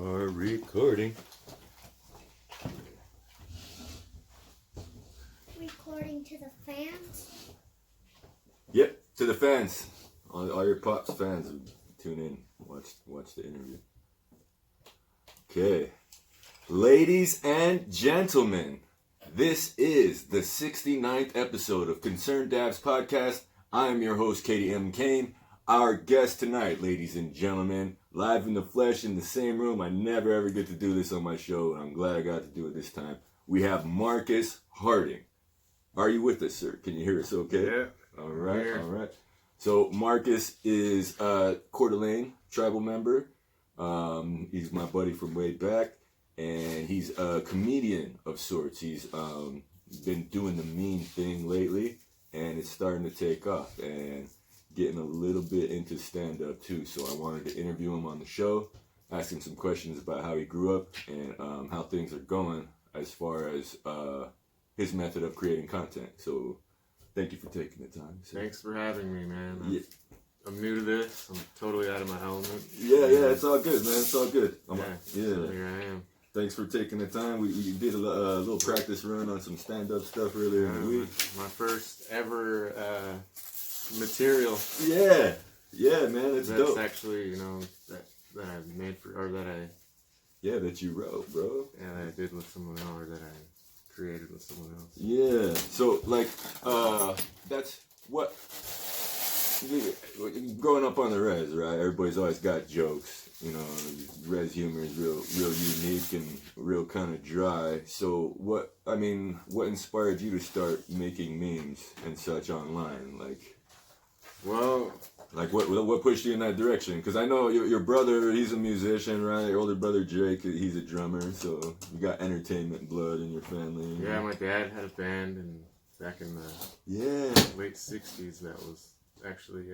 are recording. Recording to the fans? Yep, to the fans. All your Pops fans who tune in, watch the interview. Okay. Ladies and gentlemen, this is the 69th episode of Concerned Dabs Podcast. I am your host, Katie M. Kane. Our guest tonight, ladies and gentlemen, live in the flesh in the same room. I never ever get to do this on my show, and I'm glad I got to do it this time. We have Marcus Harding. Are you with us, sir? Can you hear us okay? Yeah. All right. So Marcus is a Coeur d'Alene tribal member. He's my buddy from way back, and he's a comedian of sorts. He's been doing the meme thing lately, and it's starting to take off, and getting a little bit into stand-up too. So I wanted to interview him on the show, ask him some questions about how he grew up and how things are going as far as his method of creating content. So thank you for taking the time. So. Thanks for having me, man. Yeah. I'm new to this. I'm totally out of my element. Yeah, it's all good, man. It's all good. So here I am. Thanks for taking the time. We did a little practice run on some stand-up stuff earlier in the week. My first ever material. Yeah, man, it's that's dope. Actually, that I made that you wrote, bro. Yeah, that I did with someone else, or that I created with someone else. Yeah. So that's what. Growing up on the res, right? Everybody's always got jokes. Res humor is real unique and real kind of dry. So what inspired you to start making memes and such online? What pushed you in that direction? Because I know your brother, he's a musician, right? Your older brother Jake, he's a drummer. So you got entertainment blood in your family. Yeah, my dad had a band, and back in the late '60s, that was actually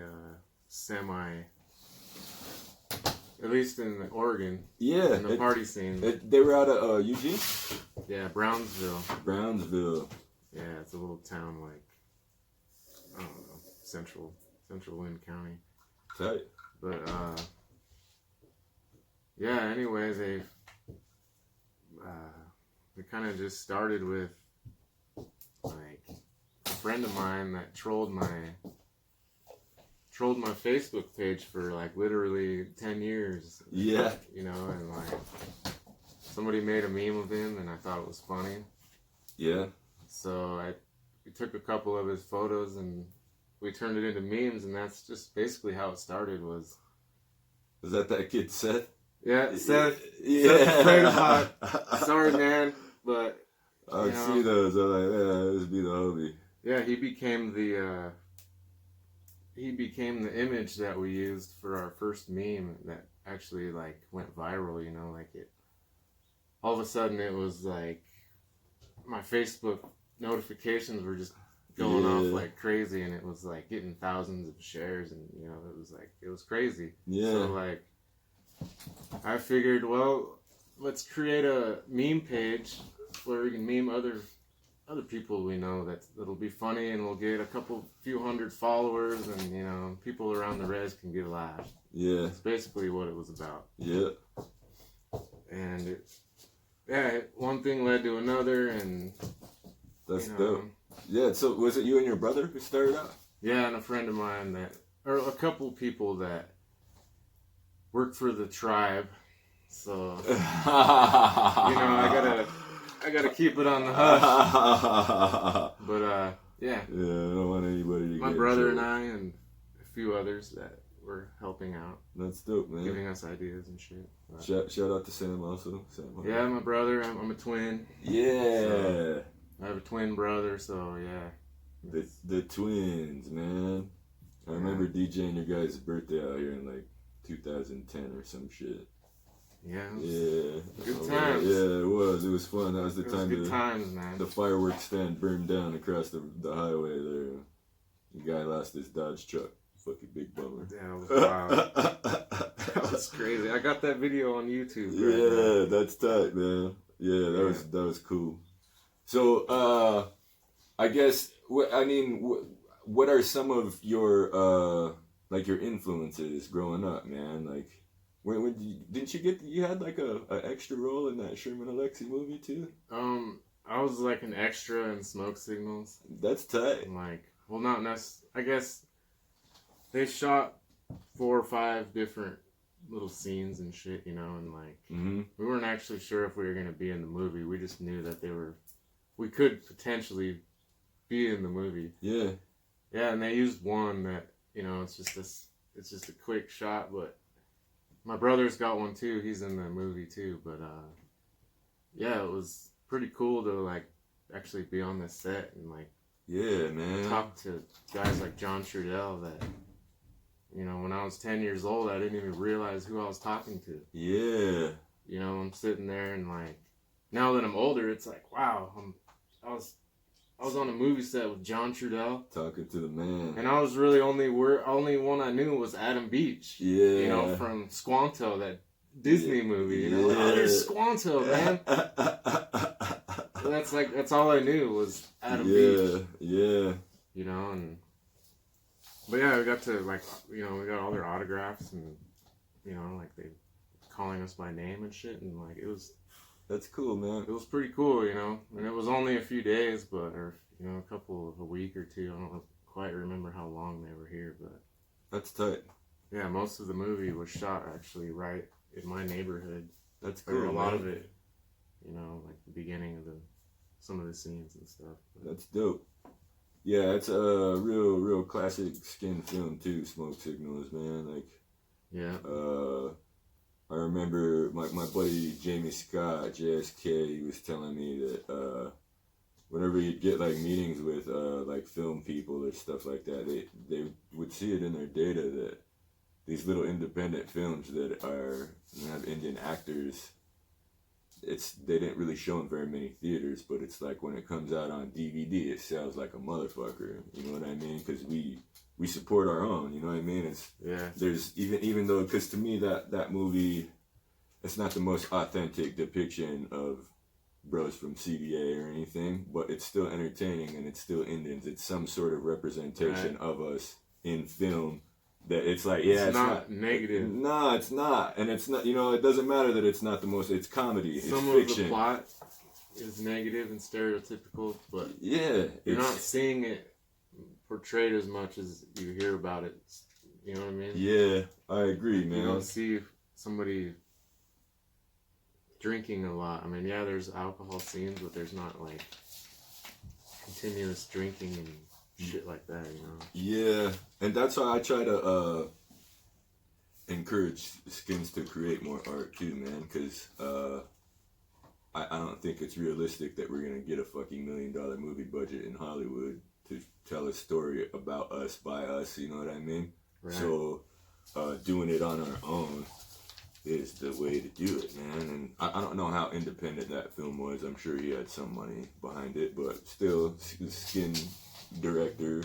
at least in Oregon. Yeah. In the party scene. They were out of Eugene? Yeah, Brownsville. Yeah, it's a little town I don't know, central Lynn County. Tight. But anyways, they kind of just started with a friend of mine that trolled my Facebook page for literally 10 years. Yeah. And somebody made a meme of him, and I thought it was funny. Yeah. So we took a couple of his photos and we turned it into memes, and that's just basically how it started. Was that kid Seth? Yeah, Seth. Yeah. Seth, sorry, man, but I see those. I'm like, this be the hobby. Yeah, he became the image that we used for our first meme that actually went viral. All of a sudden it was my Facebook notifications were just going off like crazy, and it was getting thousands of shares, and it was crazy. Yeah. So I figured, well, let's create a meme page where we can meme other people we know that'll be funny, and we'll get a few hundred followers, and people around the res can get a laugh. Yeah. That's basically what it was about. Yeah. And one thing led to another, and that's dope. Yeah, so was it you and your brother who started out? Yeah, and a friend of mine or a couple people that work for the tribe. So I gotta keep it on the hush. But yeah. Yeah, I don't want anybody to my brother and I and a few others that were helping out. That's dope, man. Giving us ideas and shit. Shout out to Sam also. Yeah, my brother. I'm a twin. Yeah. So I have a twin brother, so yeah. The twins, man. I remember DJing your guys' birthday out here in 2010 or some shit. Yeah. Good times. Yeah, it was. It was fun. That was the time. Good times, man. The fireworks stand burned down across the highway there. The guy lost his Dodge truck. Fucking big bummer. Yeah, that was wild. That was crazy. I got that video on YouTube. Yeah, that's tight, man. Yeah, that was cool. So, I guess what are some of your your influences growing up, man? Didn't you get? You had like a extra role in that Sherman Alexie movie too. I was like an extra in Smoke Signals. That's tight. And like, well, not necessarily. I guess they shot 4 or 5 different little scenes and shit, you know, and like we weren't actually sure if we were gonna be in the movie. We just knew that we could potentially be in the movie. Yeah. Yeah, and they used one that, you know, it's just a quick shot, but my brother's got one too. He's in the movie too, but yeah, it was pretty cool to like actually be on this set and like Yeah, man. talk to guys like John Trudell that, you know, when I was 10 years old, I didn't even realize who I was talking to. Yeah. You know, I'm sitting there and like, now that I'm older, it's like, wow, I was on a movie set with John Trudell. Talking to the man. And I was really only one I knew was Adam Beach. Yeah. You know, from Squanto, that Disney movie. You know, oh, there's Squanto, man. That's all I knew was Adam Beach. Yeah. You know, but yeah, we got to like, you know, we got all their autographs and, you know, like they calling us by name and shit, and like That's cool, man. it was pretty cool, you know, and it was only a few days, or you know, a week or two. I don't quite remember how long they were here, but That's tight. yeah, most of the movie was shot actually right in my neighborhood. That's Or cool. a lot man. of it, you know, like the beginning of some of the scenes and stuff. That's dope. Yeah, it's a real classic Skin film too. Smoke Signals, man. Like, Yeah. I remember my buddy Jamie Scott, JSK. He was telling me that whenever you'd get like meetings with like film people or stuff like that, they would see it in their data that these little independent films that have Indian actors, they didn't really show in very many theaters, but it's like when it comes out on DVD, it sells like a motherfucker. You know what I mean? Because we support our own. You know what I mean? There's even though, because to me that movie, it's not the most authentic depiction of bros from CDA or anything, but it's still entertaining and it's still Indians. It's some sort of representation of us in film. That it's like, yeah, it's not negative. No, it's not, and it's not. You know, it doesn't matter that it's not the most. It's comedy. It's Some fiction. of the plot is negative and stereotypical, but Yeah, you're not seeing it portrayed as much as you hear about it. You know what I mean? Yeah, I agree, man. You don't see somebody drinking a lot. I mean, yeah, there's alcohol scenes, but there's not like continuous drinking and shit like that, you know? Yeah, and that's why I try to encourage Skins to create more art too, man, because I don't think it's realistic that we're going to get a fucking $1 million movie budget in Hollywood to tell a story about us by us, you know what I mean? Right. So doing it on our own is the way to do it, man. And I don't know how independent that film was. I'm sure he had some money behind it, but still, Skin director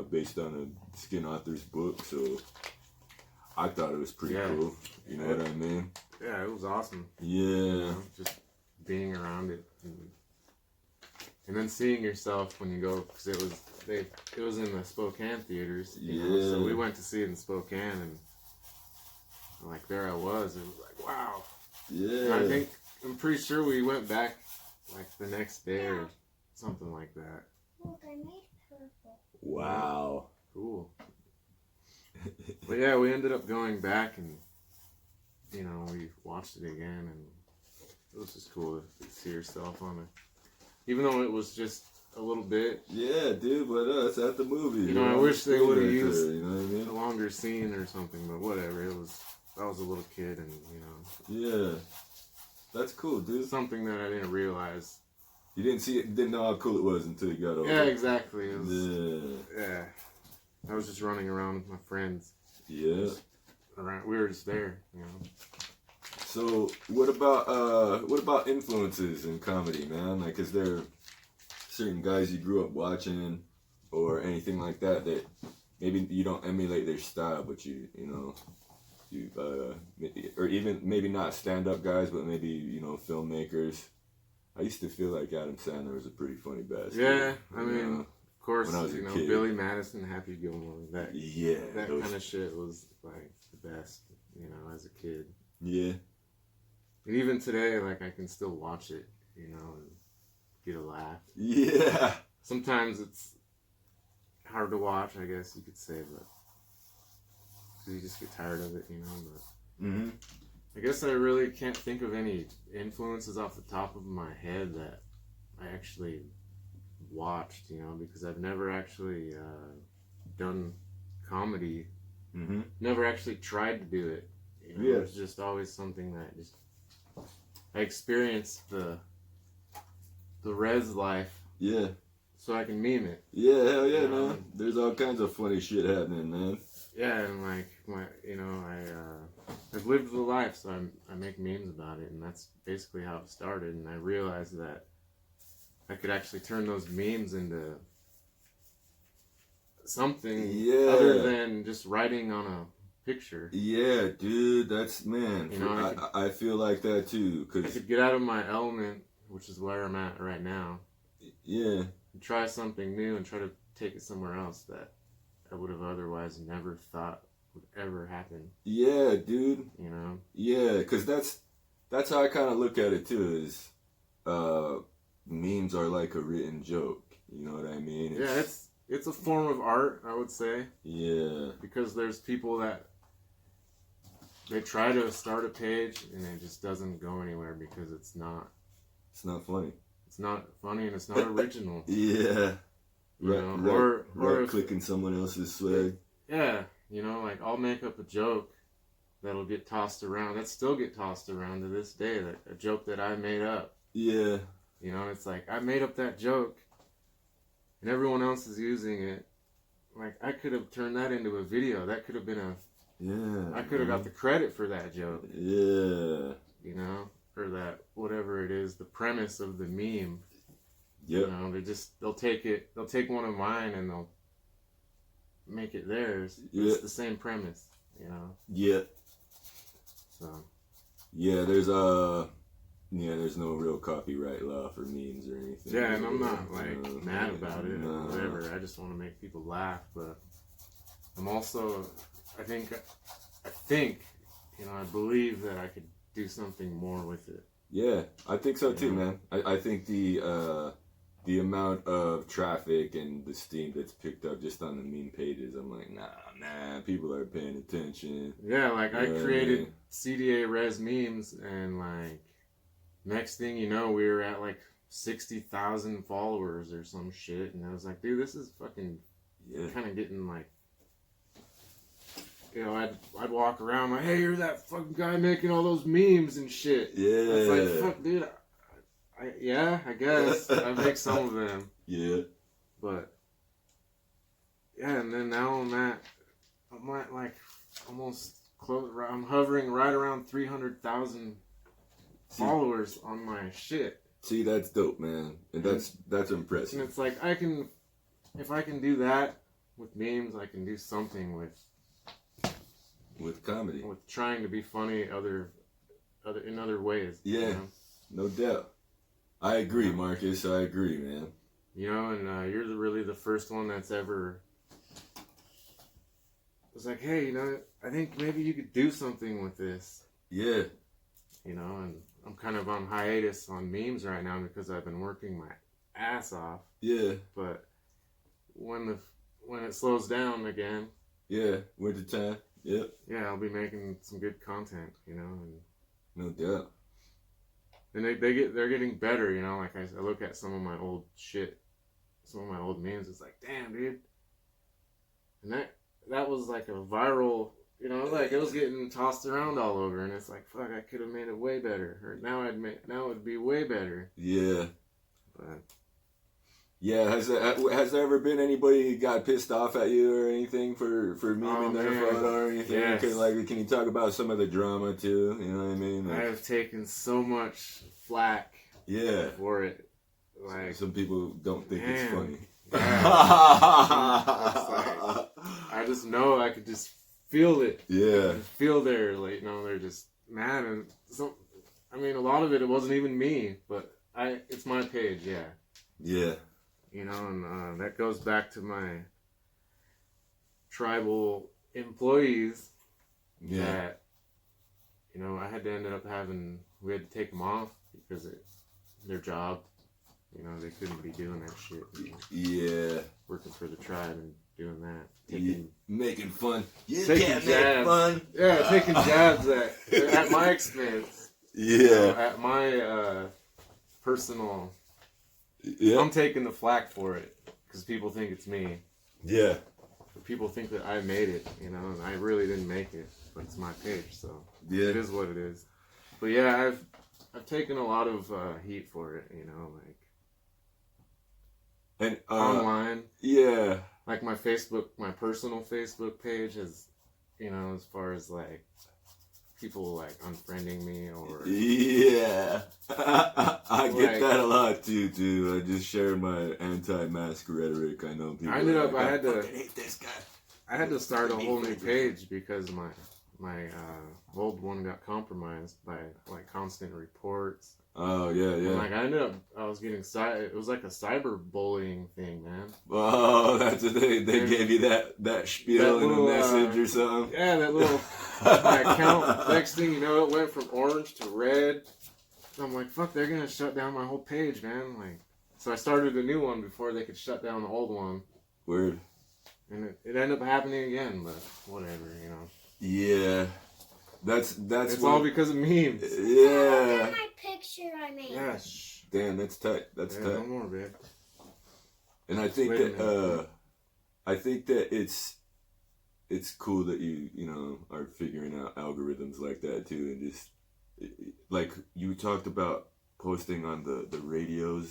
based on a Skin author's book, so I thought it was pretty cool. You know what I mean? Yeah, it was awesome. Yeah. You know, just being around it, and then seeing yourself when you go, because it was in the Spokane theaters. You know, so we went to see it in Spokane, and like there I was. It was like, wow. Yeah. And I'm pretty sure we went back like the next day or something like that. Look, I made purple. Wow. Cool. But yeah, we ended up going back, and you know, we watched it again, and it was just cool to see yourself on it, even though it was just a little bit. Yeah, dude, but it's at the movie. You know, I wish they would have used you know what I mean? a longer scene or something, but whatever. I was a little kid, and you know. Yeah. That's cool, dude. Something that I didn't realize. You didn't see it, didn't know how cool it was until you got over. Yeah, exactly. It was, Yeah. yeah. I was just running around with my friends. Yeah. We were just there, you know. So what about influences in comedy, man? Like, is there certain guys you grew up watching or anything like that maybe you don't emulate their style, but you or even maybe not stand-up guys, but maybe, you know, filmmakers? I used to feel like Adam Sandler was a pretty funny bastard. Yeah, I mean, of course, when I was a you know, kid. Billy Madison, Happy Gilmore, that Yeah, that those- kind of shit was like the best. you know, as a kid. Yeah. And even today, like, I can still watch it, you know, and get a laugh. Yeah. Sometimes it's hard to watch, I guess you could say, but because you just get tired of it, you know. But Mm-hmm. I guess I really can't think of any influences off the top of my head that I actually watched, you know, because I've never actually done comedy. Mm-hmm. Never actually tried to do it. You know, Yeah. it's just always something that just I experienced the res life Yeah. so I can meme it. Yeah, hell yeah, Yeah. man. There's all kinds of funny shit happening, man. Yeah, and like I've lived the life, so I make memes about it, and that's basically how it started. And I realized that I could actually turn those memes into something Yeah. other than just writing on a picture. Yeah, dude, that's, man. You know, I feel like that too, I cause could get out of my element, which is where I'm at right now, yeah, and try something new and try to take it somewhere else that I would have otherwise never thought would ever happen. yeah, dude, You know? yeah, cause that's how I kind of look at it too. Is memes are like a written joke. You know what I mean? Yeah, it's a form of art, I would say, yeah, because there's people that they try to start a page and it just doesn't go anywhere because it's not funny. funny and it's not original. Yeah, You know, or if- clicking someone else's swag. Yeah, you know, like I'll make up a joke that'll get tossed around. That still get tossed around to this day. That a joke that I made up. Yeah, You know, and it's like I made up that joke, and everyone else is using it. Like I could have turned that into a video. That could have been yeah. I could have got the credit for that joke. Yeah. You know, or that whatever it is, the premise of the meme. Yep. You know, they'll take one of mine and they'll make it theirs. Yeah. It's the same premise, you know. Yeah. So Yeah, there's no real copyright law for memes or anything. yeah, and I'm not like No, mad about it no. or whatever. I just want to make people laugh, but I'm also I think you know, I believe that I could do something more with it. Yeah, I think so too, Yeah. man. I think the amount of traffic and the steam that's picked up just on the meme pages, I'm like, nah, people are paying attention. Yeah, like I Yeah. created CDA Res memes, and like next thing you know, we were at like 60,000 followers or some shit, and I was like, dude, this is fucking Yeah, kind of getting like, you know, I'd walk around like, hey, you're that fucking guy making all those memes and shit. yeah, It's like, fuck, dude. I guess I make some of them, yeah, but yeah, and then now I'm at like almost close. I'm hovering right around 300,000 followers on my shit, See, that's dope, man, and that's and impressive. it's like if I can do that with memes, I can do something With comedy, with trying to be funny in other ways. Yeah. You know? no doubt. I agree, Marcus. I agree, man. You know, and you're really the first one that's ever was like, hey, you know, I think maybe you could do something with this. Yeah, You know, and I'm kind of on hiatus on memes right now because I've been working my ass off. yeah, But when it slows down again, yeah. Wintertime. Yep, yeah, I'll be making some good content. You know, and no doubt. And they're getting better, you know. Like I look at some of my old shit, some of my old memes. It's like, damn, dude. And that was like a viral, you know, like it was getting tossed around all over, and it's like, fuck, I could have made it way better. Or now it'd be way better. Yeah. But Yeah, has there ever been anybody who got pissed off at you or anything for memeing their man. photo or anything? Yes. Can you talk about some of the drama too? You know what I mean? I have taken so much flack Yeah. for it. Like, Some people don't think it's Man. funny. I just know I could just feel it. Yeah. Feel their, like, you know, they're just mad. And I mean, a lot of it wasn't even me, but it's my page, yeah. Yeah. You know, and that goes back to my tribal employees Yeah. that you know, I had to end up we had to take them off because their job, you know, they couldn't be doing that shit. You know, Yeah. working for the tribe and doing that. Making fun. You Taking can't make jabs. fun. Yeah, taking jabs at my expense. You know, Yeah. at my personal. Yeah. I'm taking the flack for it because people think it's me. Yeah. People think that I made it, you know, and I really didn't make it, but it's my page, so Yeah. it is what it is. But yeah, I've taken a lot of heat for it, you know, like And online, yeah. like my personal Facebook page has, you know, as far as like people like unfriending me or Yeah. I get Like- that a lot too, dude. I just share my anti-mask rhetoric. I know people. I ended up- are like, I had to- fucking hate this guy. I had to start a whole new page because my old one got compromised by like constant reports. Oh yeah, And, yeah. like I was getting it was like a cyberbullying thing, man. Oh, that's what they gave you that spiel That in little, a message or something. Yeah, that little my account. Next thing you know, it went from orange to red. I'm like, fuck, they're gonna shut down my whole page, man. Like, so I started a new one before they could shut down the old one, Word. and it ended up happening again. But whatever, you know. Yeah. That's It's what- all because of memes. Look Yeah. at my picture I made. Yeah, shh. Damn, that's tight. That's Yeah, tight. no more, babe. And I think Wait a that minute. I think that it's cool that you know are figuring out algorithms like that too, and just like you talked about posting on the radio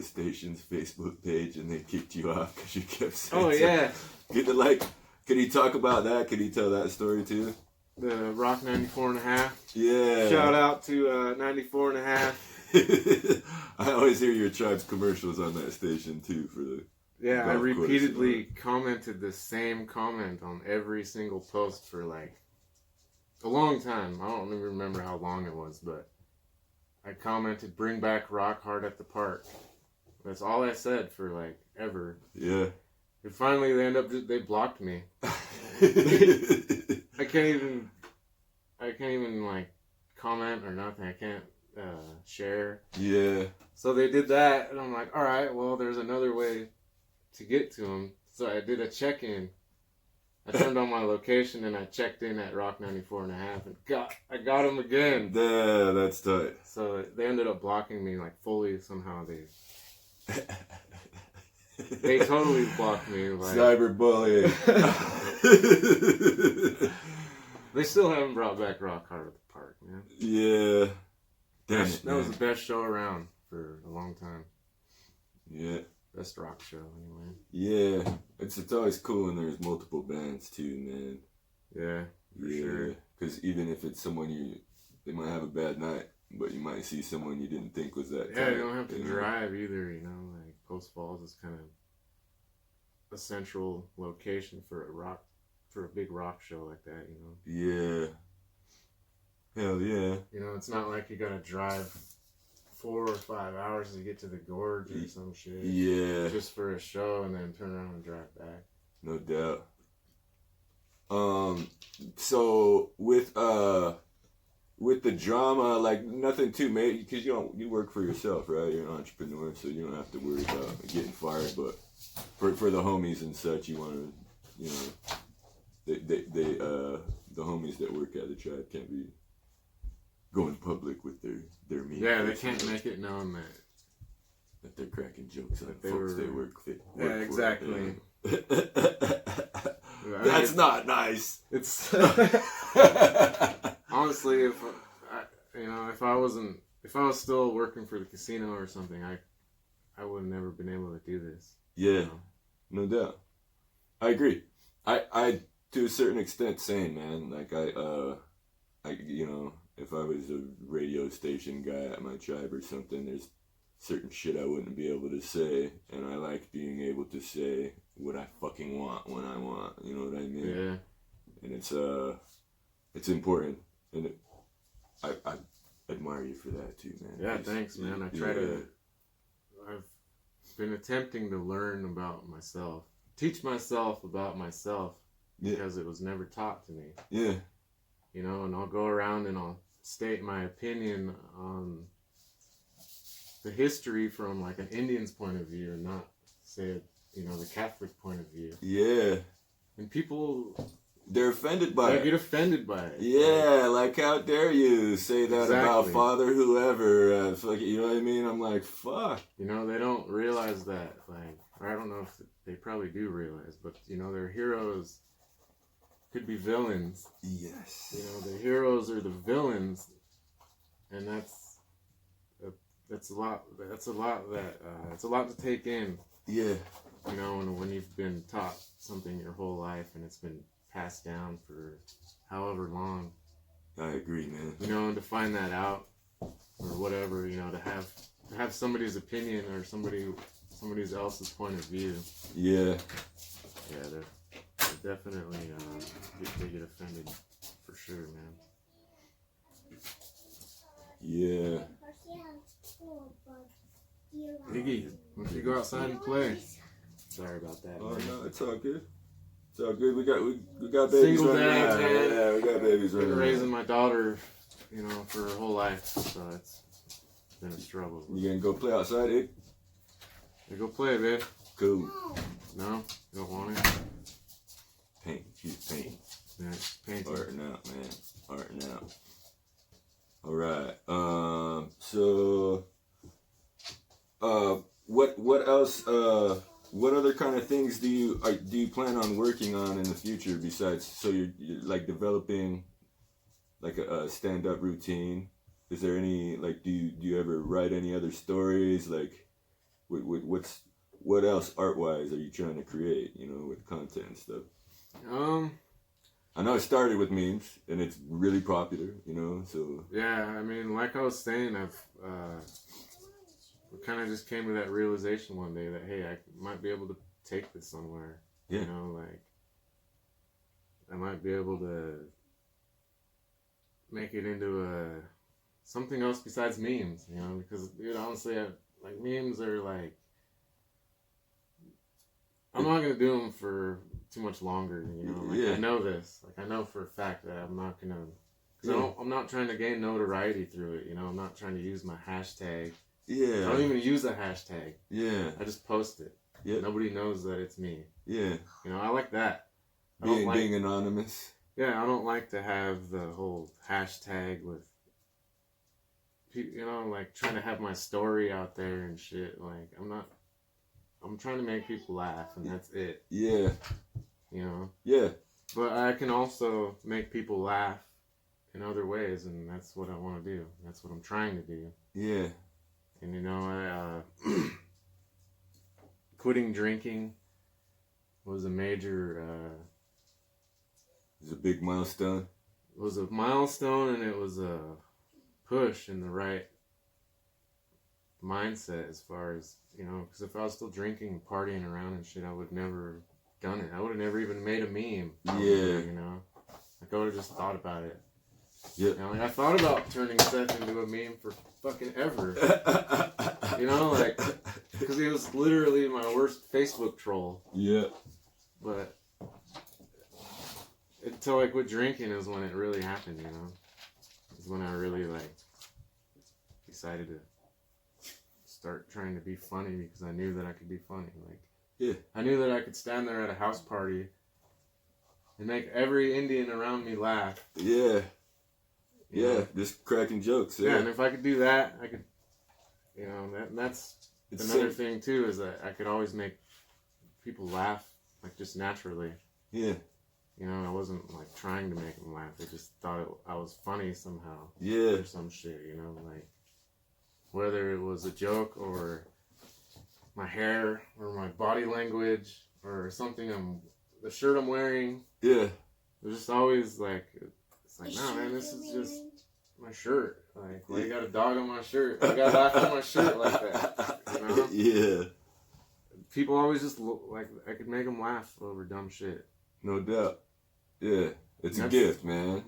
station's Facebook page, and they kicked you off because you kept saying. Oh yeah, Can you talk about that? Can you tell that story too? the Rock 94.5. Yeah. Shout out to 94.5. I always hear your tribe's commercials on that station too for the. Yeah, I Golf course, repeatedly commented the same comment on every single post for like a long time. I don't even remember how long it was, but I commented, "Bring back Rock Hard at the Park." That's all I said for like ever. Yeah. And finally, they blocked me. I can't even like comment or nothing. I can't share. Yeah. So they did that, and I'm like, all right, well, there's another way to get to them. So I did a check-in. I turned on my location and I checked in at Rock 94.5 and I got them again. Yeah, that's tight. So they ended up blocking me like fully somehow. They totally blocked me. Like, Cyberbullying. they still haven't brought back Rock Hard at the Park, man. Yeah. Damn it, That was man. the best show around for a long time. Yeah. Best rock show, anyway. Yeah. It's always cool when there's multiple bands too, man. Yeah, for sure. Because even if it's someone they might have a bad night, but you might see someone you didn't think was that. Yeah, tight, you don't have to know? drive either, you know. Like Post Falls is kind of a central location for a big rock show like that, you know. Yeah. Hell yeah. You know, it's not like you gotta drive 4 or 5 hours to get to the gorge or some shit. Yeah. Just for a show and then turn around and drive back. No doubt. So with the drama, like nothing too major, because you work for yourself, right? You're an entrepreneur, so you don't have to worry about getting fired. But for the homies and such, you want to, you know, the homies that work at the tribe can't be going public with their mean. Yeah, they faces, can't make it known that they're cracking jokes on they folks were- they work for. Yeah, exactly. That's not nice. It's honestly, if I was still working for the casino or something, I would have never been able to do this. Yeah, You know? no doubt. I agree. I to a certain extent same, man. Like you know, if I was a radio station guy at my tribe or something, there's certain shit I wouldn't be able to say, and I like being able to say what I fucking want when I want. You know what I mean? Yeah. And it's important, and I admire you for that too, man. Yeah, It's- thanks, man. I yeah. I've been attempting to learn about myself, teach myself about myself, Yeah. because it was never taught to me. Yeah. you know, and I'll go around and I'll state my opinion on the history from like an Indian's point of view and not say, you know, the Catholic point of view. Yeah. And people, They're offended by they it. get offended by it. Yeah, like how dare you say that about Exactly. Father whoever? Fuck, you know what I mean? I'm like, fuck. You know, they don't realize that, like, or I don't know if they probably do realize, but, you know, their heroes could be villains. Yes. You know, the heroes are the villains, and that's a lot. It's a lot to take in. Yeah. You know, when you've been taught something your whole life and it's been passed down for however long. I agree, man. You know, and to find that out or whatever, you know, to have somebody's opinion or somebody else's point of view. Yeah. Yeah, they're definitely they get offended for sure, man. Yeah. Iggy, why don't you go outside and play? Sorry about that. Oh man. no, it's all good. It's all good. We got babies Single running dad, around. man. Yeah, we got babies Been running around. raising my daughter, you know, for her whole life, so it's been a struggle. You gonna go play outside, eh? Hey, go play, babe. Cool. No, you don't want it. Paint. She's painting. Yeah, painting. Arting out, man. Arting out. All right. So, what else? What other kind of things do you plan on working on in the future besides? So you're like developing like a stand-up routine. Is there any like do you ever write any other stories like what else art-wise are you trying to create, you know, with content and stuff? I know it started with memes and it's really popular, you know, so Yeah, I mean, like I was saying, we kind of just came to that realization one day that, hey, I might be able to take this somewhere. Yeah. You know, like, I might be able to make it into something else besides memes, you know, because, dude, honestly, like, memes are like, I'm not going to do them for too much longer, you know, like, Yeah. I know this, like, I know for a fact that I'm not going to, because I'm not trying to gain notoriety through it, you know, I'm not trying to use my hashtag. I don't yeah, even use a hashtag. yeah, I just post it. yeah, Nobody knows that it's me. yeah. You know, I like that. I don't like, Being anonymous. yeah, I don't like to have the whole hashtag with, you know, like trying to have my story out there and shit. Like, I'm trying to make people laugh and that's it, Yeah, you know. yeah, But I can also make people laugh in other ways, and that's what I want to do. That's what I'm trying to do. yeah, And, you know, quitting drinking was a major, it's a big milestone. was a milestone, and it was a push in the right mindset as far as, you know, because if I was still drinking and partying around and shit, I would never done it. I would have never even made a meme. Yeah. You know, like I would have just thought about it. Yeah. You know, like I thought about turning Seth into a meme for fucking ever. You know, like, because he was literally my worst Facebook troll. Yeah. But until I quit drinking is when it really happened, you know. Is when I really, like, decided to start trying to be funny because I knew that I could be funny. Like, Yeah. I knew that I could stand there at a house party and make every Indian around me laugh. Yeah. you Yeah. know? Just cracking jokes. Yeah, Yeah. and if I could do that, I could, you know, that's It's another sim- thing too, is that I could always make people laugh, like, just naturally. Yeah. You know, I wasn't, like, trying to make them laugh. I just thought I was funny somehow. Yeah. Or some shit, you know, like, whether it was a joke or my hair or my body language or something the shirt I'm wearing. Yeah. There's just always, like, it's like, no, man, this is just my shirt. Like, why you got a dog on my shirt? I got to laugh on my shirt like that, you know? Yeah. People always just look like I could make them laugh over dumb shit. No doubt. Yeah. It's a That's- gift, man.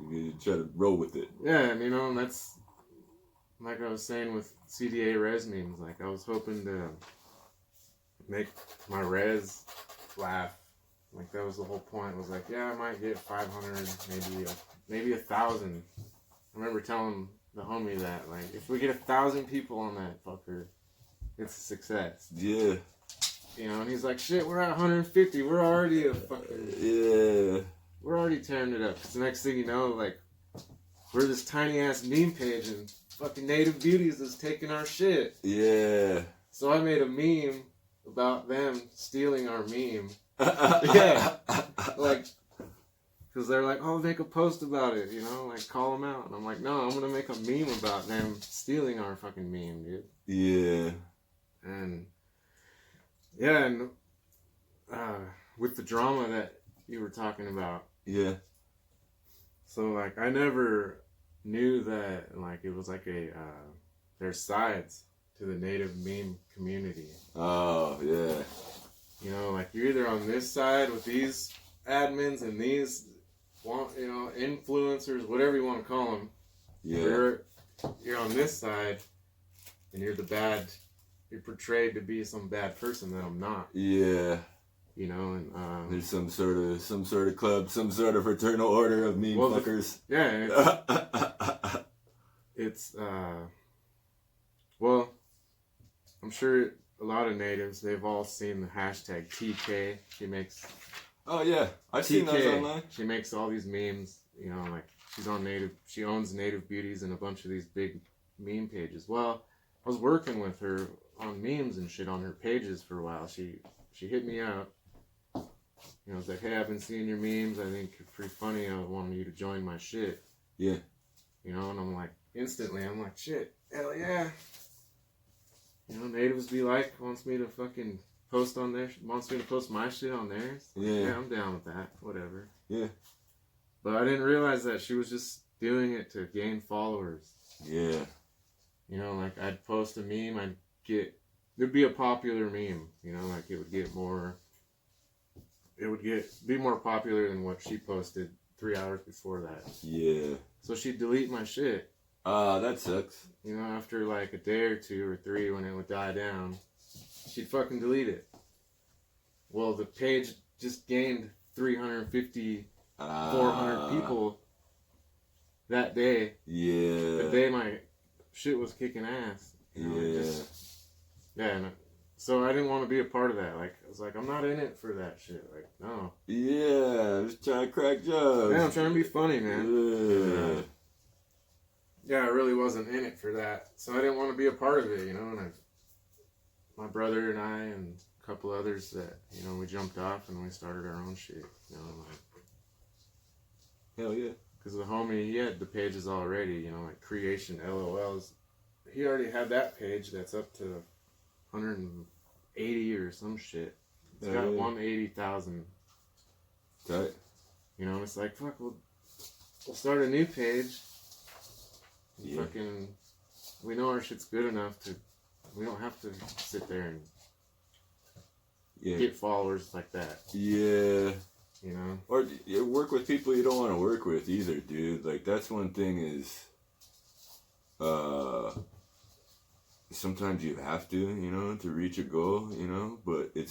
You try to roll with it. Yeah, and, you know, and that's, like I was saying with CDA res memes, like, I was hoping to make my res laugh. Like, that was the whole point. Was like, yeah, I might get 500, maybe maybe 1,000. I remember telling the homie that, like, if we get 1,000 people on that fucker, it's a success. Yeah. You know, and he's like, shit, we're at 150. We're already a fucking... Yeah. We're already tearing it up. Because the next thing you know, like, we're this tiny-ass meme page and fucking Native Beauties is taking our shit. Yeah. So I made a meme about them stealing our meme. Yeah. Like, because they're like, oh, make a post about it, you know, like, call them out. And I'm like, no, I'm going to make a meme about them stealing our fucking meme, dude. Yeah. And, yeah, and with the drama that you were talking about. Yeah. So, like, I never knew that, like, it was like there's sides to the Native meme community. Oh, yeah. You know, like, you're either on this side with these admins and these, you know, influencers, whatever you want to call them. Yeah. You're on this side, and you're portrayed to be some bad person that I'm not. Yeah. You know, and there's some sort of club, some sort of fraternal order of meme fuckers. It's well, I'm sure a lot of natives, they've all seen the hashtag TK. She makes... Oh, yeah. I've seen those online. She makes all these memes, you know, like, she owns Native Beauties and a bunch of these big meme pages. Well, I was working with her on memes and shit on her pages for a while. She hit me up. You know, it's like, hey, I've been seeing your memes. I think you're pretty funny. I wanted you to join my shit. Yeah. You know, and I'm like, instantly, I'm like, shit, hell yeah. You know, Natives Be Like wants me to fucking post on there, wants me to post my shit on theirs. Yeah, I'm down with that. Whatever. Yeah. But I didn't realize that she was just doing it to gain followers. Yeah. You know, like, I'd post a meme, there'd be a popular meme, you know, like, it would be more popular than what she posted 3 hours before that. Yeah. So she'd delete my shit. That sucks. You know, after like a day or 2 or 3 when it would die down, she'd fucking delete it. Well, the page just gained 350, 400 people that day. Yeah. The day my shit was kicking ass. You know, and so I didn't want to be a part of that. Like, I was like, I'm not in it for that shit. Like, no. Yeah, I'm just trying to crack jokes. Yeah, I'm trying to be funny, man. Yeah. Yeah, I really wasn't in it for that. So I didn't want to be a part of it, you know. And my brother and I and a couple others that, you know, we jumped off and we started our own shit. You know, like, hell yeah. Because the homie, he had the pages already, you know, like Creation LOLs. He already had that page that's up to 180 or some shit. It's got 180,000. Tight. You know, it's like, fuck, we'll start a new page. Yeah. Fucking, we know our shit's good enough we don't have to sit there and get followers like that. Yeah. You know? Or work with people you don't want to work with either, dude. Like, that's one thing is, sometimes you have to, you know, to reach a goal, you know, but it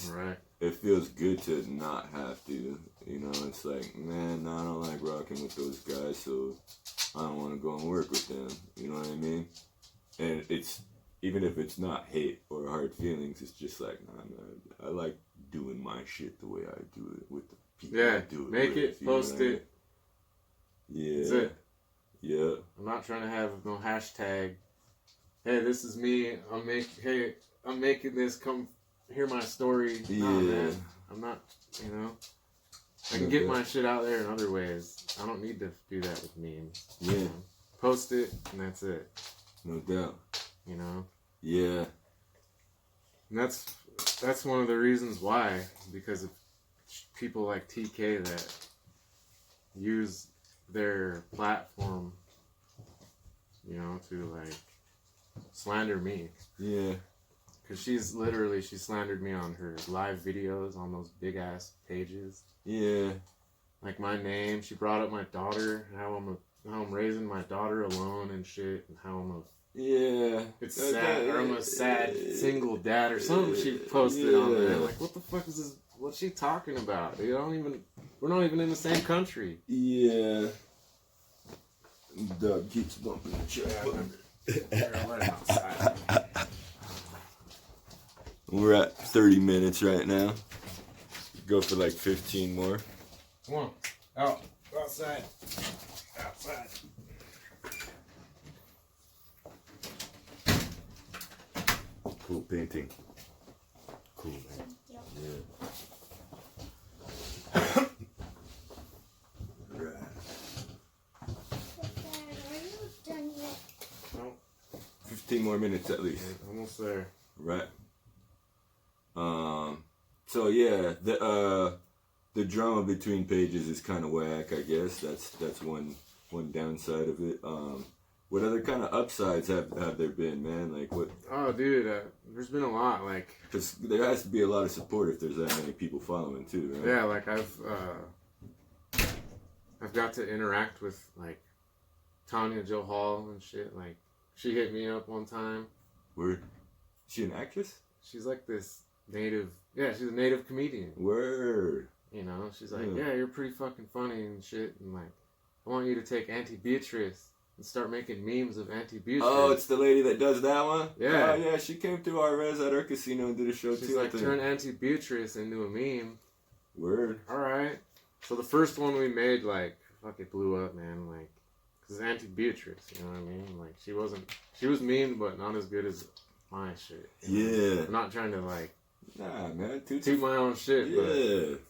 feels good to not have to, you know. It's like, man, no, I don't like rocking with those guys, so I don't want to go and work with them, you know what I mean? And it's, even if it's not hate or hard feelings, it's just like, nah, man, I like doing my shit the way I do it with the people I do it make with, it, post it. Yeah. That's it. Yeah. I'm not trying to have no hashtag, hey, this is me, I'm making this, come hear my story. Yeah. Nah, man, I'm not, you know. I can get my shit out there in other ways. I don't need to do that with memes. Yeah. You know? Post it, and that's it. No doubt. You know? Yeah. And that's one of the reasons why, because of people like TK that use their platform, you know, to like slander me. Yeah. Because she slandered me on her live videos on those big ass pages. Yeah. Like my name, she brought up my daughter, how I'm raising my daughter alone and shit, and how I'm a sad single dad or something she posted on there. Like, what the fuck is this? What's she talking about? We're not even in the same country. Yeah. Dog keeps bumping the chair. We're at 30 minutes right now. Go for like 15 more. Come on, out, outside, outside. Cool painting. Cool, man. Yeah. Right. So, Dad, are you done yet? No, 15 more minutes at least. almost there. Right. So yeah, the drama between pages is kind of whack. I guess that's one downside of it. What other kind of upsides have there been, man? Like what? Oh, dude, there's been a lot. Like, Because there has to be a lot of support if there's that many people following too. Right? yeah, like I've got to interact with like Tanya Joe Hall and shit. Like, she hit me up one time. Word. She an actress? She's like this native. Yeah, she's a native comedian. Word. You know, she's like, Yeah. yeah, you're pretty fucking funny and shit. And like, I want you to take Auntie Beatrice and start making memes of Auntie Beatrice. Oh, it's the lady that does that one? Yeah. Oh, yeah, she came through our res at our casino and did a show She's too. I like, think. turn Auntie Beatrice into a meme. Word. All right. So the first one we made, like, fuck, it blew up, man. Like, cause Auntie Beatrice, you know what I mean? Like, she was mean, but not as good as my shit. Yeah. I'm not trying to like Nah, man. toot my own shit, Yeah. but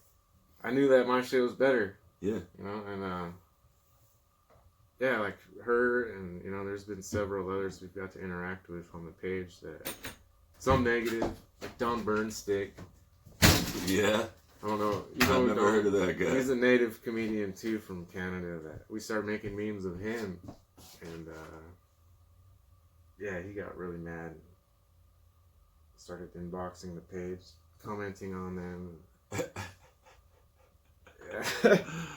I knew that my shit was better. Yeah. You know, and yeah, like her and, you know, there's been several others we've got to interact with on the page that some negative, like Don Burnstick. Yeah. I don't know. You know, I've never heard of that guy. He's a native comedian too from Canada that we started making memes of him, and yeah, he got really mad. Started inboxing the page, commenting on them. Yeah.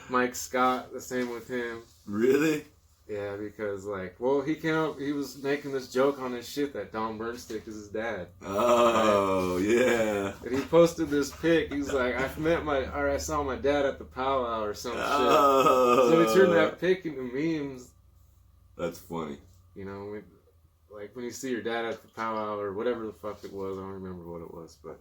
Mike Scott, the same with him. Really? Yeah, because like, well, he came up, he was making this joke on his shit that Don Burnstick is his dad. Oh, yeah. And he posted this pic. He's like, I saw my dad at the powwow or some shit. So we turned that pic into memes. That's funny. You know, like when you see your dad at the powwow or whatever the fuck it was, I don't remember what it was, but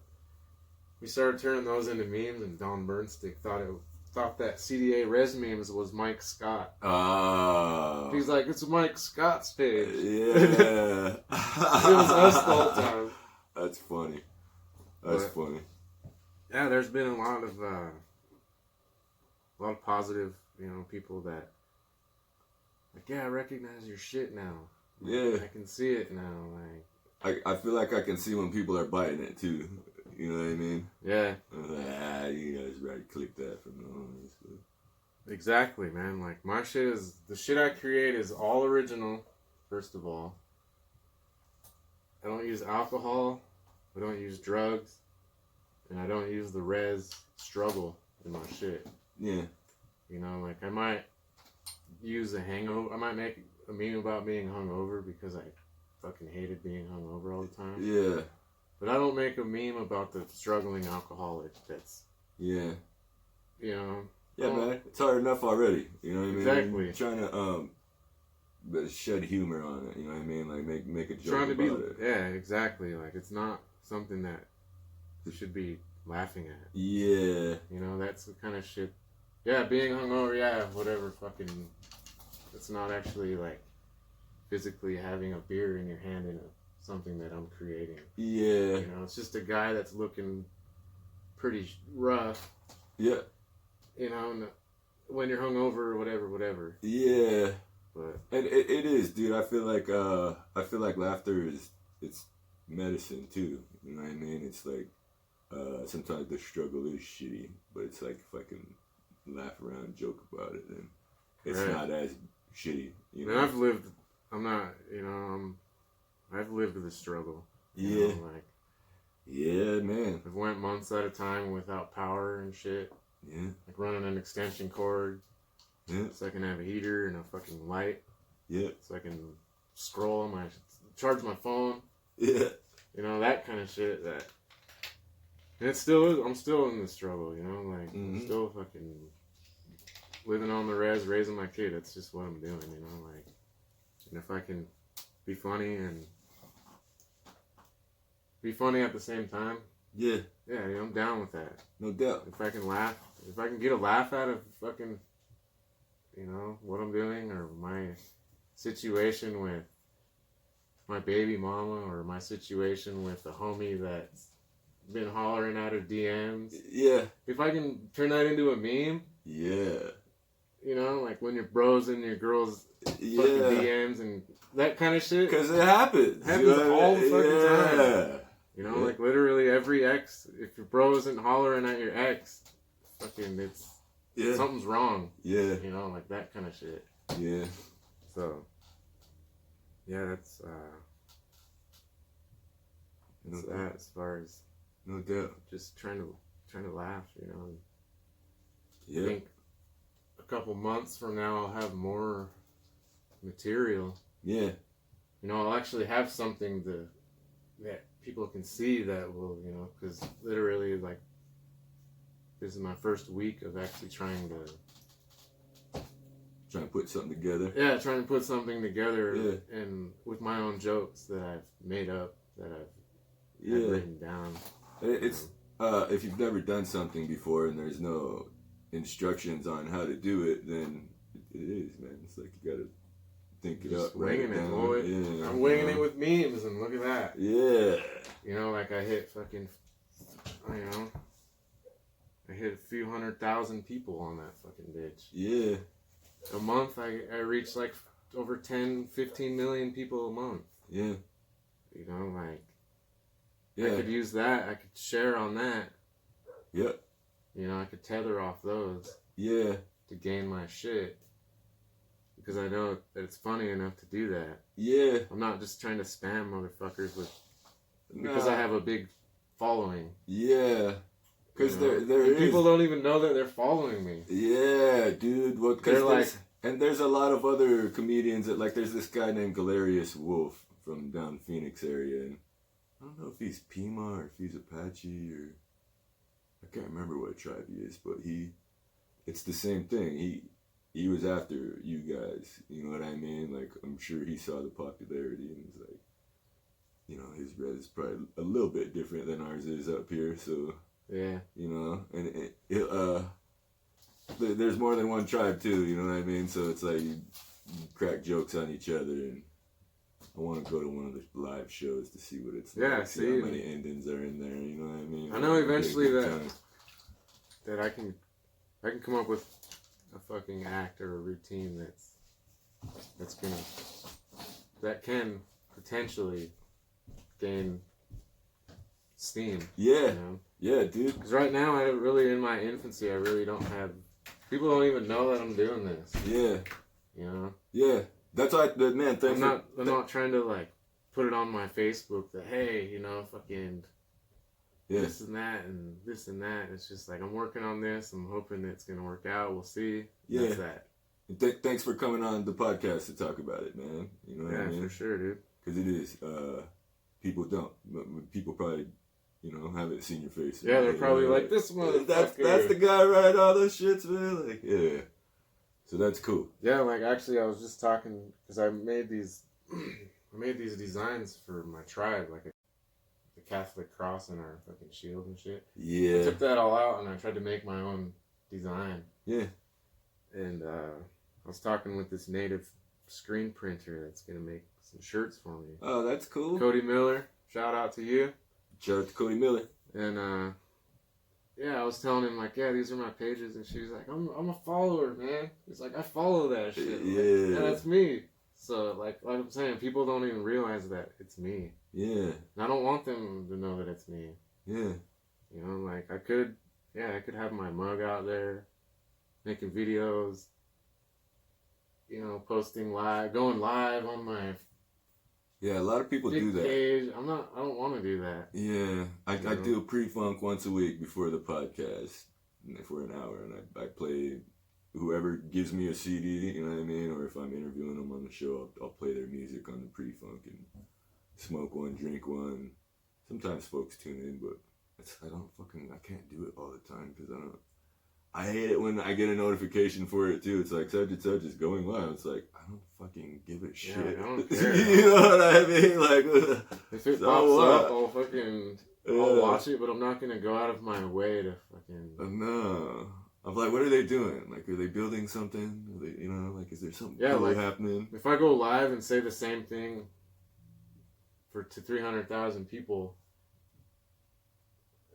we started turning those into memes, and Don Burnstick thought that CDA Res Memes was Mike Scott. Oh. He's like, it's Mike Scott's page. Yeah. It was us the whole time. That's funny. That's But- funny. Yeah, there's been a lot of positive, you know, people that like, yeah, I recognize your shit now. Yeah. I can see it now. Like, I feel like I can see when people are biting it too. You know what I mean? yeah, I was like, you guys right click that from the honest. exactly, man. Like, my shit is, the shit I create is all original, first of all. I don't use alcohol, I don't use drugs, and I don't use the res struggle in my shit. Yeah. You know, like, I might use a hangover, I might make a meme about being hungover because I fucking hated being hungover all the time. Yeah. But I don't make a meme about the struggling alcoholic that's, Yeah. you know. Yeah, Oh. man. It's hard enough already. You know what I mean? Exactly. Trying to but shed humor on it. You know what I mean? Like make a joke Trying to be, about it. yeah, exactly. Like, it's not something that you should be laughing at. Yeah. You know, that's the kind of shit. Yeah, being hungover, yeah, whatever, fucking. It's not actually like physically having a beer in your hand in something that I'm creating. Yeah. You know, it's just a guy that's looking pretty rough. Yeah. You know, and when you're hungover or whatever. Yeah. But And it is, dude. I feel like laughter it's medicine too. You know what I mean? It's like sometimes the struggle is shitty, but it's like if I can laugh around, joke about it, then it's Right. not as shitty. You I mean, know? I've lived. I'm not. You know, I've lived with the struggle. You Yeah. know, like, Yeah, man. I've went months at a time without power and shit. Yeah. Like running an extension cord Yeah. so I can have a heater and a fucking light Yeah. so I can scroll on charge my phone. Yeah. You know, that kind of shit. That. And it's still. I'm still in the struggle. You know, like I'm Mhm. still fucking living on the res, raising my kid. That's just what I'm doing, you know. Like, and if I can be funny and be funny at the same time, Yeah, yeah, I'm down with that. no doubt. If I can laugh, if I can get a laugh out of fucking, you know, what I'm doing or my situation with my baby mama or my situation with a homie that's been hollering at her DMs. Yeah, If I can turn that into a meme, yeah, you know, like when your bros and your girls fucking yeah. DMs and that kind of shit. Because it happens. Happens you know what I all mean? the fucking time. Yeah. You know, Yeah. like literally every ex, if your bro isn't hollering at your ex, fucking it's Yeah. something's wrong. Yeah. You know, like that kind of shit. Yeah. So, yeah, that's No that doubt. as far as No doubt. just trying to laugh. You know, I Yeah. think a couple months from now I'll have more material. Yeah. You know, I'll actually have something that people can see that will, you know, because literally, like, this is my first week of actually trying Trying to put something together. to put something together, Yeah. and with my own jokes that I've made up, that I've had Yeah. written down. It's if you've never done something before and there's no instructions on how to do it, then it is, man. It's like you gotta think it Just up, write winging it, down. boy. Yeah, I'm winging you it know? with memes, and look at that. Yeah. You know, like I hit fucking, you know, I hit a few 100,000 people on that fucking bitch. Yeah. A month, I reached like over 10, 15 million people a month. Yeah. You know, like, Yeah. I could use that. I could share on that. Yep. You know, I could tether off those Yeah. to gain my shit. Because I know that it's funny enough to do that. Yeah. I'm not just trying to spam motherfuckers with, because I have a big following. Yeah. Because You know? there And is. people don't even know that they're following me. Yeah, dude. Well, They're because there's a lot of other comedians that, like, there's this guy named Galerius Wolf from down Phoenix area, and I don't know if he's Pima or if he's Apache or I can't remember what tribe he is, but it's the same thing. He was after you guys, you know what I mean? Like, I'm sure he saw the popularity and was like, you know, his res is probably a little bit different than ours is up here, so. Yeah. You know, and there's more than one tribe too, you know what I mean? So it's like you crack jokes on each other, and I want to go to one of the live shows to see what it's Yeah, like, see see. how many Indians are in there, you know what I mean? I know eventually Get a good that I can come up with a fucking act or a routine that can potentially gain steam. Yeah, You know? yeah, dude. Because right now, I really, in my infancy, I really don't have. People don't even know that I'm doing this. Yeah, You know, yeah. That's why, man. Thanks. I'm not trying to like put it on my Facebook that hey, you know, fucking Yeah, this and that and this and that. It's just like I'm working on this. I'm hoping it's gonna work out. We'll see. Yeah. That's that. thanks for coming on the podcast to talk about it, man. You know what I Yeah, mean? for sure, dude. Because it is. People don't. People probably, you know, haven't seen your face. Yeah, they're You probably know, like this motherfucker. That's the guy writing all those shits, man. Like, yeah. So that's cool. Yeah, like actually, I was just talking because I made these designs for my tribe, like the Catholic cross and our fucking shield and shit. I Yeah. took that all out and I tried to make my own design. Yeah. And I was talking with this native screen printer that's gonna make some shirts for me. Oh, that's cool. Cody Miller, shout out to you. Shout out to Cody Miller. And yeah, I was telling him like, yeah, these are my pages, and she was like, I'm a follower, man. He's like, I follow that shit. I'm like, Yeah. yeah, that's me. So like I'm saying, people don't even realize that it's me. Yeah. And I don't want them to know that it's me. Yeah. You know, like I could have my mug out there, making videos. You know, posting live, going live on my Yeah, a lot of people do that. page. I don't want to do that. Yeah. I You know? do pre-funk once a week before the podcast for an hour, and I play whoever gives me a CD, you know what I mean? Or if I'm interviewing them on the show, I'll play their music on the pre-funk and smoke one, drink one. Sometimes folks tune in, but I can't do it all the time because I hate it when I get a notification for it too. It's like such and such is going live. It's like I don't fucking give a shit. I don't care. You know what I mean? Like if it so pops what? up, I'll watch it, but I'm not gonna go out of my way to fucking. No. I'm like, what are they doing? Like, are they building something? Are they, like, is there something cool like, happening? If I go live and say the same thing to 300,000 people,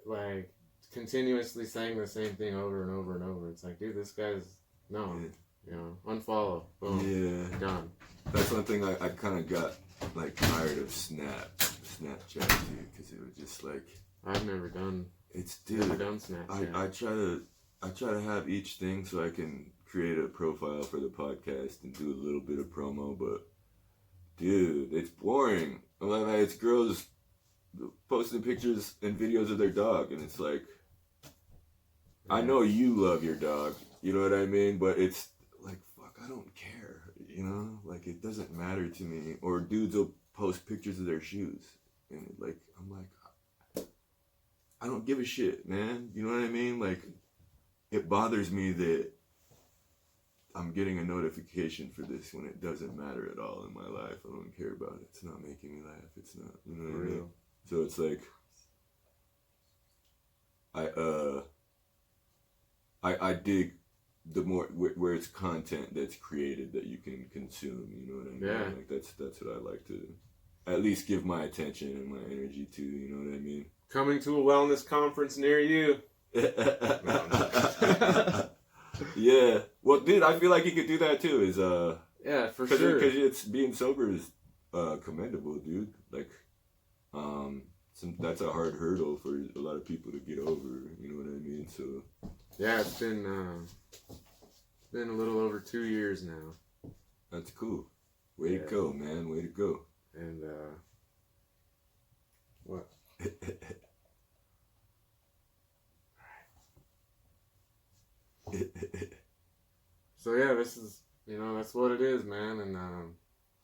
like continuously saying the same thing over and over and over, it's like, dude, this guy's unfollow, boom, done. That's one thing I kind of got like tired of Snapchat too, because it was just like I've never done. Never done Snapchat. I try to have each thing so I can create a profile for the podcast and do a little bit of promo, but dude, it's boring. Like, it's girls posting pictures and videos of their dog, and it's like, I know you love your dog, you know what I mean? But it's like, fuck, I don't care, Like, it doesn't matter to me. Or dudes will post pictures of their shoes, and I'm like, I don't give a shit, man. You know what I mean? Like, it bothers me that I'm getting a notification for this when it doesn't matter at all in my life. I don't care about it. It's not making me laugh. It's not, you know what I mean? So it's like, I dig the more where it's content that's created that you can consume. You know what I mean? Yeah. Like that's what I like to at least give my attention and my energy to. You know what I mean? Coming to a wellness conference near you. Yeah. Well, dude, I feel like you could do that too. Yeah, for sure. Because it's being sober is commendable, dude. Like, that's a hard hurdle for a lot of people to get over. You know what I mean? So. Yeah, it's been a little over 2 years now. That's cool. Way to go, man. Way to go. And what? So yeah, this is that's what it is, man. And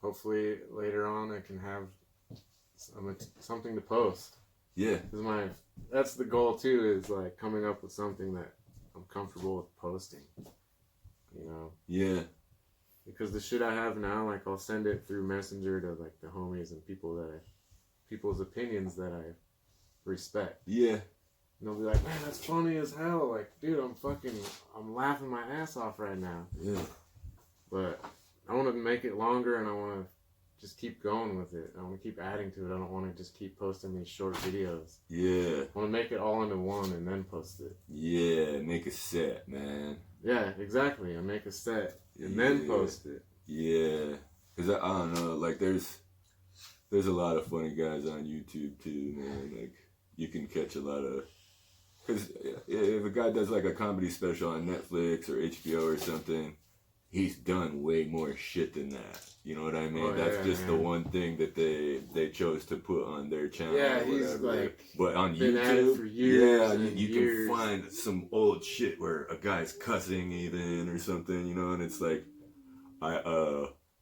hopefully later on I can have something to post. Yeah. Because that's the goal too, is like coming up with something that I'm comfortable with posting. Yeah. Because the shit I have now, like I'll send it through Messenger to like the homies and people's opinions that I respect. Yeah. And they'll be like, man, that's funny as hell. Like, dude, I'm laughing my ass off right now. Yeah. But I want to make it longer, and I want to just keep going with it. I want to keep adding to it. I don't want to just keep posting these short videos. Yeah. I want to make it all into one and then post it. Yeah, make a set, man. Yeah, exactly. I make a set and then post it. Yeah. Because I don't know, like there's a lot of funny guys on YouTube too, man. Like you can catch a lot of... Because if a guy does like a comedy special on Netflix or HBO or something, he's done way more shit than that. You know what I mean? That's just the one thing that they chose to put on their channel. Yeah, he's like... But on been YouTube, at it for years you can find some old shit where a guy's cussing even or something, and it's like,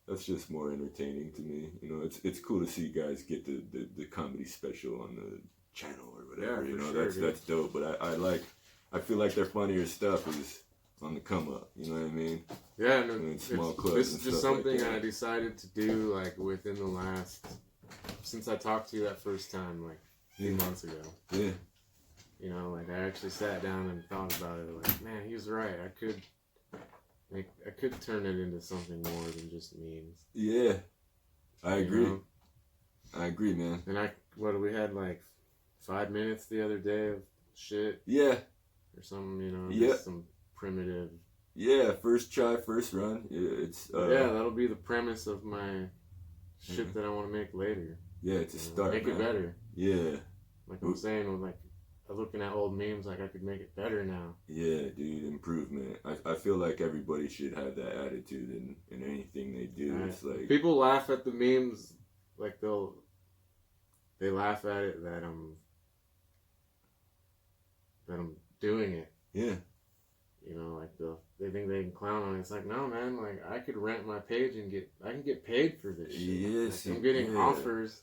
that's just more entertaining to me. It's cool to see guys get the comedy special on the channel or whatever. That's dope. But I feel like their funnier stuff is on the come up. You know what I mean? Yeah, in small clubs. This is just something like I decided to do like within the last, since I talked to you that first time, like a few months ago. Yeah. Like I actually sat down and thought about it. Like, man, he was right. I could turn it into something more than just memes. Yeah, I agree. I agree, man. And we had like 5 minutes the other day of shit. Yeah. Or something, Yeah. just some primitive. Yeah, first try, first run. That'll be the premise of my shit that I want to make later. Yeah, it's a start. Make it better. Yeah. Like I'm saying, like looking at old memes, like I could make it better now. Yeah, dude, improvement. I feel like everybody should have that attitude in anything they do. Right. It's like people laugh at the memes, like they laugh at it that I'm doing it. Yeah. Like they think they can clown on it. It's like, no, man. Like I could rent my page and I can get paid for this shit. Yes, like, I'm getting offers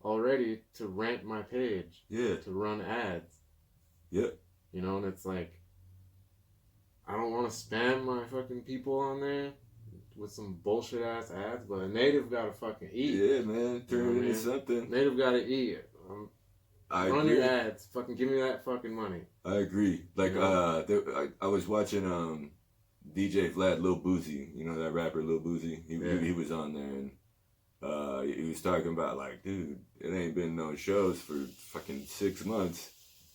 already to rent my page. Yeah. To run ads. Yep. And it's like, I don't want to spam my fucking people on there with some bullshit ass ads, but a native gotta fucking eat. Yeah, man. Turn You know it what I into mean? something. Native gotta eat. I Run agree. your ads. Fucking give me that fucking money. I agree. Like, Yeah. I was watching DJ Vlad Lil Boozy. You know that rapper Lil Boozy. He was on there and he was talking about like, dude, it ain't been no shows for fucking 6 months.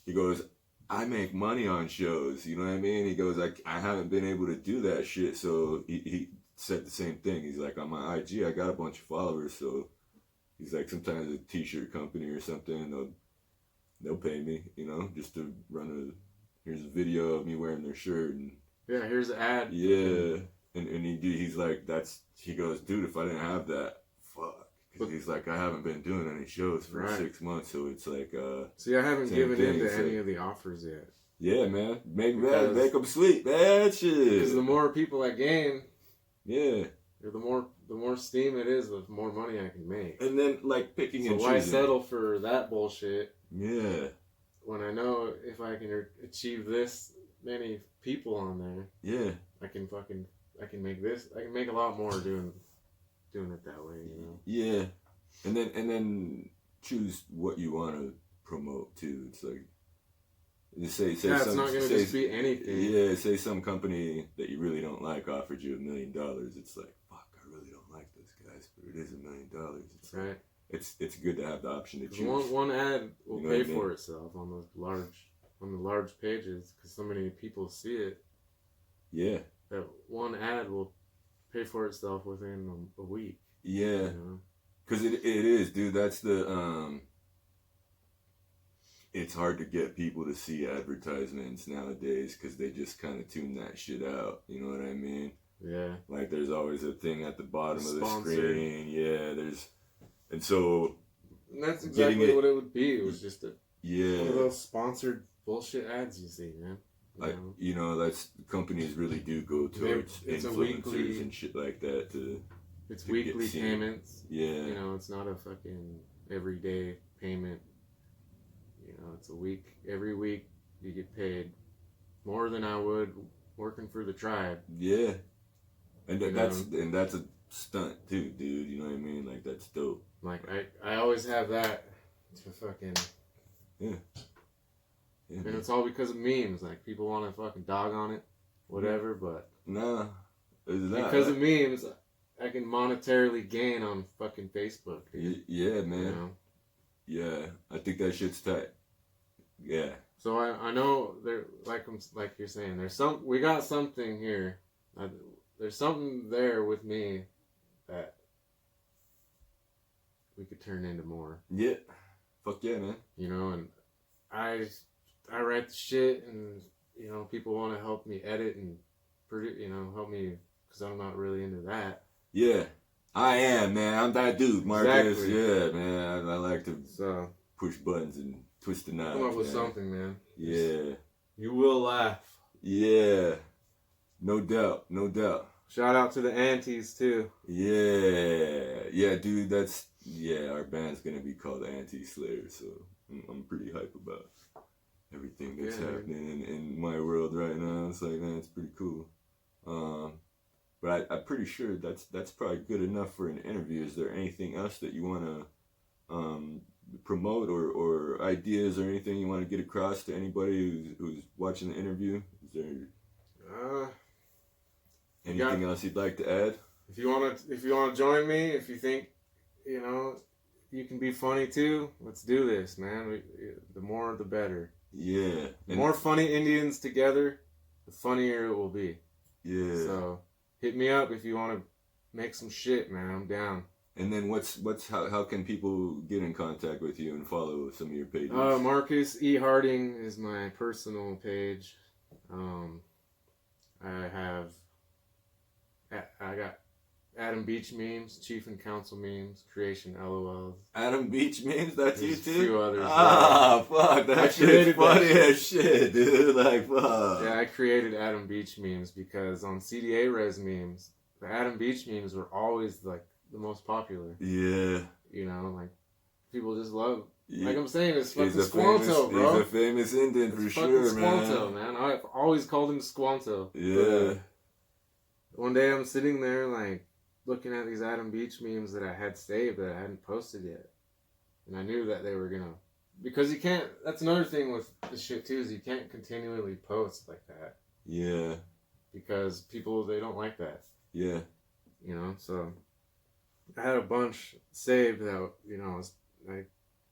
He goes, I make money on shows. You know what I mean? He goes, I haven't been able to do that shit. So he said the same thing. He's like, on my IG, I got a bunch of followers. So he's like, sometimes a t-shirt company or something, they'll pay me, you know, just to here's a video of me wearing their shirt and Yeah, here's an ad. yeah, and he's like, he goes, dude, if I didn't have that, fuck, 'cause he's like, I haven't been doing any shows for Right. 6 months, so it's like See, I haven't same given thing, in to it's any like- of the offers yet. yeah, man, make Because- them sweet, man, shit, Because the more people I gain, yeah, or the more steam it is, the more money I can make. and then like picking So and why choosing, settle for that bullshit yeah, when I know if I can achieve this many people on there, yeah. I can make this. I can make a lot more doing it that way, you know. Yeah, and then choose what you want to promote too. It's like just say Yeah, it's not gonna say, just be anything. Yeah, say some company that you really don't like offered you $1 million. It's like, fuck, I really don't like those guys, but it is $1 million. It's like, Right. it's good to have the option to 'Cause choose. One ad will You know pay what I mean? for itself on the large pages because so many people see it. Yeah, That one ad will pay for itself within a week. yeah, You know? because it is, dude. That's the It's hard to get people to see advertisements nowadays because they just kind of tune that shit out. You know what I mean? Yeah. Like there's always a thing at the bottom of the Sponsored. screen. Yeah, and so And that's Getting exactly it- what it would be. It was just one of yeah, those sponsored bullshit ads you see, man. You know? that's companies really do go towards It's a influencers weekly- and shit like that to It's to get weekly seen. payments. yeah, You know, it's not a fucking everyday payment. You know, it's a week. Every week you get paid more than I would working for the tribe. yeah, and You that's a stunt too, dude. You know what I mean? Like that's dope. Like I always have that to fucking. Yeah, And man. it's all because of memes. Like people want to fucking dog on it, whatever. But Nah, it's not. because of memes, I can monetarily gain on fucking Facebook. Dude. Yeah, You man. know? Yeah, I think that shit's tight. Yeah, So I know there like you're saying we got something here. There's something there with me that we could turn into more. yeah, fuck yeah, man. You know, and I write the shit, and you know people want to help me edit and produce. You know, help me because I'm not really into that. Yeah, I am, man. I'm that dude, Marcus. Exactly. Yeah, man. I like to So push buttons and twist the knobs. come up with man. something, man. Yeah, You will laugh. yeah. No doubt, no doubt. Shout out to the aunties too. Yeah, dude. Our band's gonna be called the Anti-Slayer, so I'm pretty hype about everything that's Yeah. happening in my world right now. It's like, man, it's pretty cool. But I'm pretty sure that's probably good enough for an interview. Is there anything else that you want to promote or ideas or anything you want to get across to anybody who's watching the interview? Is there anything else you'd like to add? If you wanna join me, if you think, you know, you can be funny too, let's do this, man. The more, the better. Yeah. The more funny Indians together, the funnier it will be. Yeah. So hit me up if you want to make some shit, man. I'm down. And then how can people get in contact with you and follow some of your pages? Marcus E. Harding is my personal page. I got Adam Beach memes, Chief and Council memes, Creation LOLs. Adam Beach memes, that's you There's a too? few others, Fuck, that I shit's created that funny shit. as shit, dude. Like, fuck. Yeah, I created Adam Beach memes because on CDA Res memes, the Adam Beach memes were always like the most popular. Yeah. You know, like people just love. Yeah. Like I'm saying, it's fucking He's Squanto, bro. He's a famous Indian for It's sure, fucking man. Squanto, man. I've always called him Squanto. Yeah. One day I'm sitting there, like, looking at these Adam Beach memes that I had saved that I hadn't posted yet. And I knew that they were gonna... Because you can't... That's another thing with this shit, too, is you can't continually post like that. Yeah. Because people, they don't like that. Yeah. You know, so... I had a bunch saved that, you know, I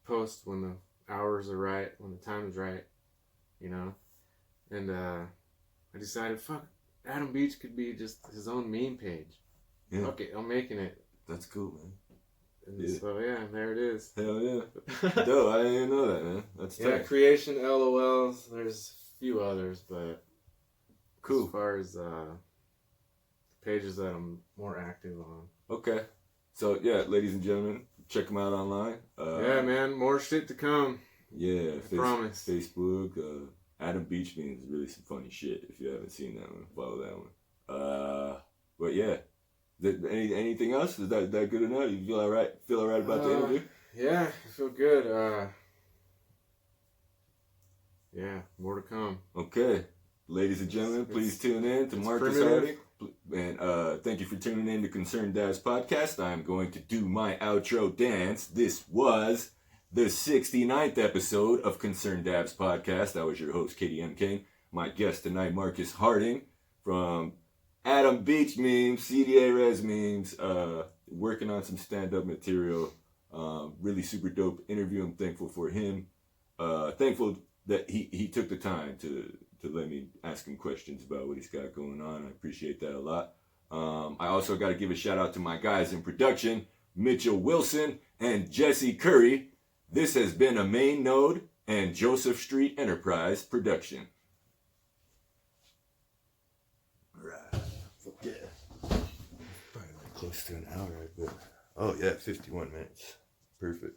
post when the hours are right, when the time is right, you know? And I decided, fuck, Adam Beach could be just his own meme page. Yeah. Okay, I'm making it. That's cool, man. And Yeah. so, yeah, there it is. Hell yeah. Dope. I didn't even know that, man. That's Yeah, tight. creation LOLs. There's a few others, but Cool. as far as pages that I'm more active on. Okay. So, yeah, ladies and gentlemen, check them out online. Yeah, man, more shit to come. Yeah. Promise. Facebook. Adam Beach means really some funny shit. If you haven't seen that one, follow that one. But yeah. Anything else? Is that good enough? You feel all right? Feel all right about the interview? Yeah, I feel good. Yeah, more to come. Okay. Ladies and gentlemen, please tune in to Marcus primitive. Harding. And thank you for tuning in to Concerned Dads Podcast. I'm going to do my outro dance. This was the 69th episode of Concerned Dads Podcast. I was your host, Katie M. Kane. My guest tonight, Marcus Harding from Adam Beach Memes, CDA Res Memes, working on some stand-up material. Really super dope interview. I'm thankful for him. Thankful that he took the time to let me ask him questions about what he's got going on. I appreciate that a lot. I also got to give a shout out to my guys in production, Mitchell Wilson and Jesse Curry. This has been a Main Node and Joseph Street Enterprise production. Right. Yeah. Probably like close to an hour, but oh yeah, 51 minutes. Perfect.